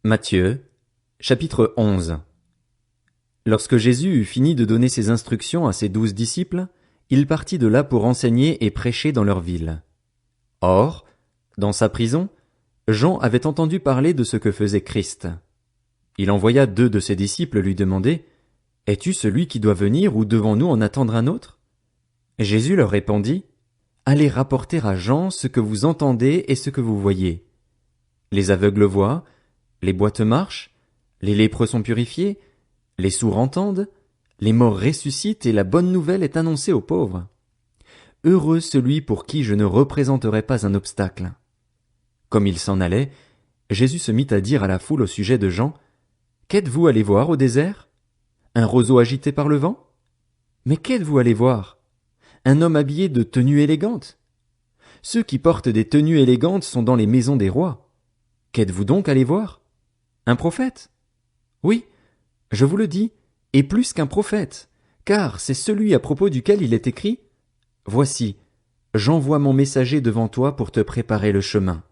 Matthieu, chapitre 11. Lorsque Jésus eut fini de donner ses instructions à ses 12 disciples, il partit de là pour enseigner et prêcher dans leur ville. Or, dans sa prison, Jean avait entendu parler de ce que faisait Christ. Il envoya 2 de ses disciples lui demander, « Es-tu celui qui doit venir ou devons-nous en attendre un autre ?» Jésus leur répondit, « Allez rapporter à Jean ce que vous entendez et ce que vous voyez. Les aveugles voient, les boîtes marchent, les lépreux sont purifiés, les sourds entendent, les morts ressuscitent et la bonne nouvelle est annoncée aux pauvres. Heureux celui pour qui je ne représenterai pas un obstacle. » Comme il s'en allait, Jésus se mit à dire à la foule au sujet de Jean, « Qu'êtes-vous allé voir au désert? Un roseau agité par le vent? Mais qu'êtes-vous allé voir? Un homme habillé de tenues élégantes? Ceux qui portent des tenues élégantes sont dans les maisons des rois. Qu'êtes-vous donc allé voir? Un prophète? Oui, je vous le dis, et plus qu'un prophète, car c'est celui à propos duquel il est écrit, « Voici, j'envoie mon messager devant toi pour te préparer le chemin. »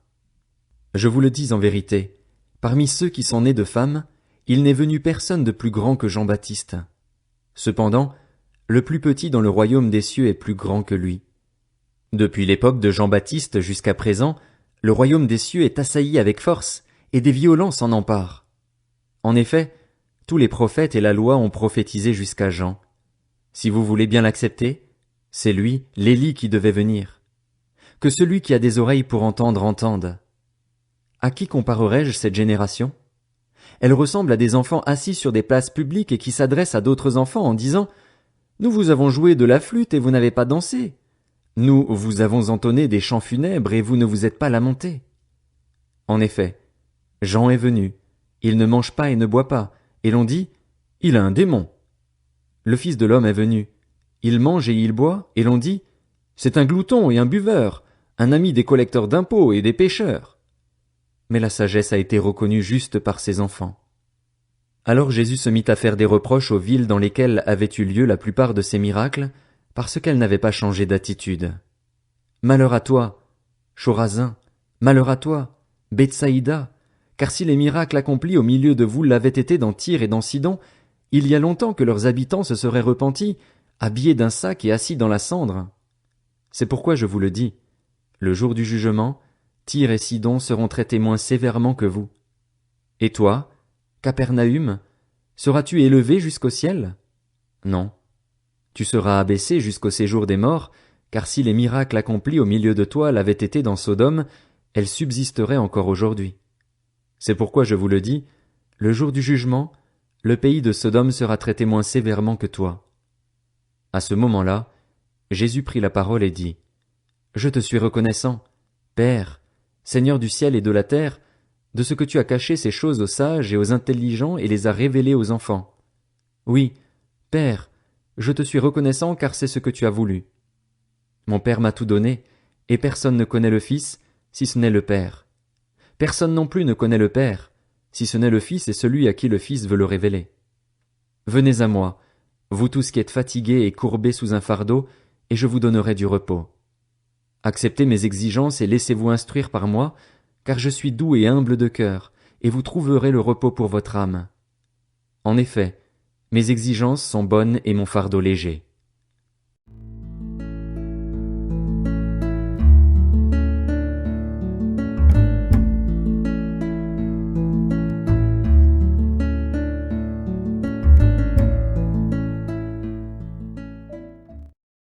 Je vous le dis en vérité, parmi ceux qui sont nés de femmes, il n'est venu personne de plus grand que Jean-Baptiste. Cependant, le plus petit dans le royaume des cieux est plus grand que lui. Depuis l'époque de Jean-Baptiste jusqu'à présent, le royaume des cieux est assailli avec force, et des violents s'en emparent. En effet, tous les prophètes et la loi ont prophétisé jusqu'à Jean. Si vous voulez bien l'accepter, c'est lui, l'Élie, qui devait venir. Que celui qui a des oreilles pour entendre entende. À qui comparerai-je cette génération? Elle ressemble à des enfants assis sur des places publiques et qui s'adressent à d'autres enfants en disant « Nous vous avons joué de la flûte et vous n'avez pas dansé. Nous vous avons entonné des chants funèbres et vous ne vous êtes pas lamentés. » En effet, Jean est venu, il ne mange pas et ne boit pas, et l'on dit « Il a un démon. » Le Fils de l'homme est venu, il mange et il boit, et l'on dit « C'est un glouton et un buveur, un ami des collecteurs d'impôts et des pécheurs. » Mais la sagesse a été reconnue juste par ses enfants. Alors Jésus se mit à faire des reproches aux villes dans lesquelles avaient eu lieu la plupart de ses miracles, parce qu'elles n'avaient pas changé d'attitude. Malheur à toi, Chorazin, malheur à toi, Bethsaïda, car si les miracles accomplis au milieu de vous l'avaient été dans Tyr et dans Sidon, il y a longtemps que leurs habitants se seraient repentis, habillés d'un sac et assis dans la cendre. C'est pourquoi je vous le dis, le jour du jugement, Tyr et Sidon seront traités moins sévèrement que vous. Et toi, Capernaüm, seras-tu élevé jusqu'au ciel? Non. Tu seras abaissé jusqu'au séjour des morts, car si les miracles accomplis au milieu de toi l'avaient été dans Sodome, elles subsisteraient encore aujourd'hui. C'est pourquoi je vous le dis, le jour du jugement, le pays de Sodome sera traité moins sévèrement que toi. À ce moment-là, Jésus prit la parole et dit, « Je te suis reconnaissant, Père, Seigneur du ciel et de la terre, de ce que tu as caché ces choses aux sages et aux intelligents et les as révélées aux enfants. Oui, Père, je te suis reconnaissant car c'est ce que tu as voulu. Mon Père m'a tout donné, et personne ne connaît le Fils, si ce n'est le Père. Personne non plus ne connaît le Père, si ce n'est le Fils et celui à qui le Fils veut le révéler. Venez à moi, vous tous qui êtes fatigués et courbés sous un fardeau, et je vous donnerai du repos. Acceptez mes exigences et laissez-vous instruire par moi, car je suis doux et humble de cœur, et vous trouverez le repos pour votre âme. En effet, mes exigences sont bonnes et mon fardeau léger.